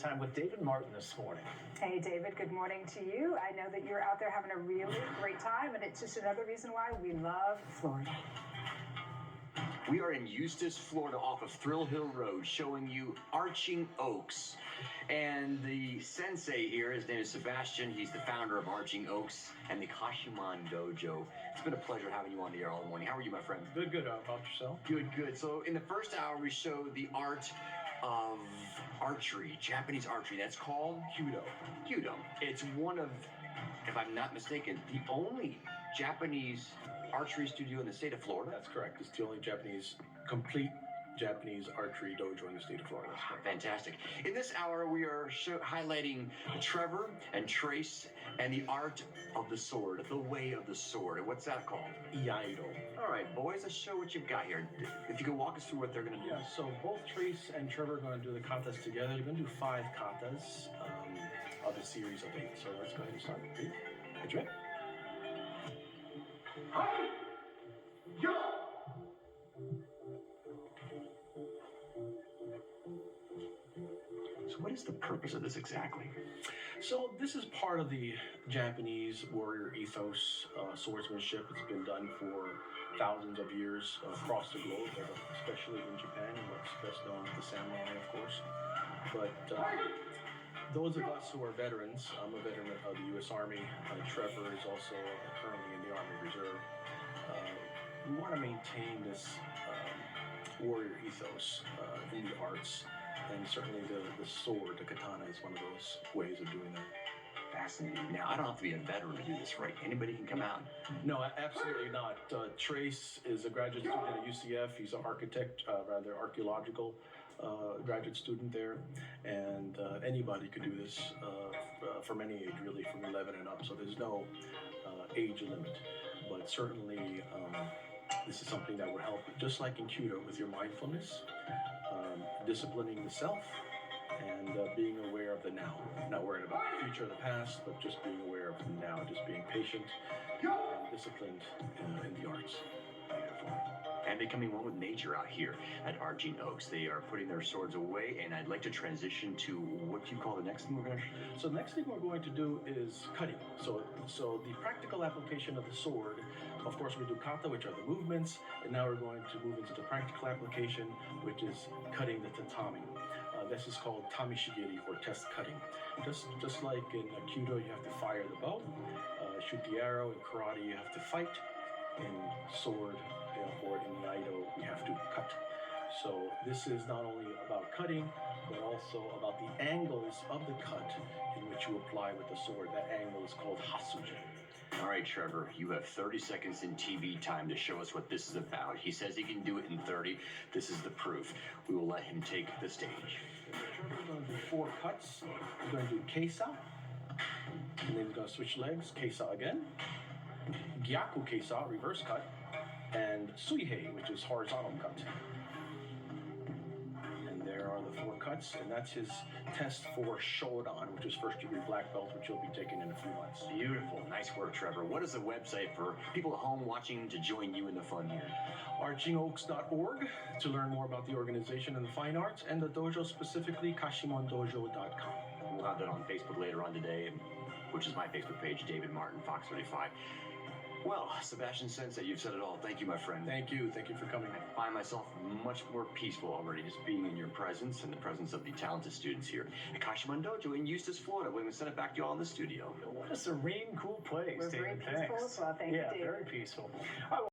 time with David Martin this morning. Hey, David, good morning to you. I know that you're out there having a really great time, and it's just another reason why we love Florida. We are in Eustis, Florida, off of Thrill Hill Road, showing you Arching Oaks. And the sensei here, his name is Sebastian. He's the founder of Arching Oaks and the Kashiman Dojo. It's been a pleasure having you on the air all morning. How are you, my friend? Good, good. How about yourself? Good, good. So in the first hour, we showed the art of archery, Japanese archery. That's called Kyudo. Kyudo. It's one of, if I'm not mistaken, the only Japanese archery studio in the state of Florida. That's correct. It's the only complete Japanese archery dojo in the state of Florida. Fantastic. In this hour, we are highlighting Trevor and Trace and the art of the sword, the way of the sword. And what's that called? Iaido. All right, boys, let's show what you've got here. If you could walk us through what they're going to do. Yeah, so both Trace and Trevor are going to do the katas together. They're going to do 5 katas of a series of 8. So let's go ahead and start. Ready? Ready? Hi! Yo! So what is the purpose of this exactly? So this is part of the Japanese warrior ethos, swordsmanship. It's been done for thousands of years across the globe, especially in Japan, and what's best known as the samurai, of course. But those of us who are veterans, I'm a veteran of the U.S. Army. Trevor is also currently in the Army Reserve. We want to maintain this warrior ethos in the arts, and certainly the sword, the katana, is one of those ways of doing that. Fascinating. Now, I don't have to be a veteran to do this, right? Anybody can come out. No, absolutely not. Trace is a graduate student at UCF. He's an architect, rather archaeological graduate student there, and anybody could do this from any age, really, from 11 and up. So there's no age limit, but certainly this is something that will help, just like in kyudo, with your mindfulness, disciplining the self, and being aware of the now. Not worrying about the future or the past, but just being aware of the now, just being patient and disciplined in the arts. Beautiful. And becoming one with nature out here at Arching Oaks. They are putting their swords away, and I'd like to transition to what you call the next thing we're going to do. So the next thing we're going to do is cutting. So the practical application of the sword, of course we do kata, which are the movements, and now we're going to move into the practical application, which is cutting the tatami. This is called tameshigeri, or test cutting. Just like in kyudo, you have to fire the bow, shoot the arrow. In karate, you have to fight. In sword, or in Iaido, we have to cut. So this is not only about cutting, but also about the angles of the cut in which you apply with the sword. That angle is called hasuji. All right, Trevor, you have 30 seconds in TV time to show us what this is about. He says he can do it in 30. This is the proof. We will let him take the stage. Trevor's going to do 4 cuts. He's going to do keisa, and then he's going to switch legs, keisa again, gyaku keisa, reverse cut, and suihei, which is horizontal cut. And there are the 4 cuts, and that's his test for shodan, which is first degree black belt, which he'll be taking in a few months. Beautiful. Nice work, Trevor. What is the website for people at home watching to join you in the fun here? archingoaks.org to learn more about the organization and the fine arts, and the dojo specifically, kashimondojo.com. We'll have that on Facebook later on today, which is my Facebook page, David Martin, Fox 35. Well, Sebastian Sensei, you've said it all. Thank you, my friend. Thank you. Thank you for coming. I find myself much more peaceful already just being in your presence and the presence of the talented students here at Kashiman Dojo in Eustis, Florida. We're going to send it back to you all in the studio. What a serene, cool place, We're David. very peaceful as well. Thank you, David. Yeah, very peaceful.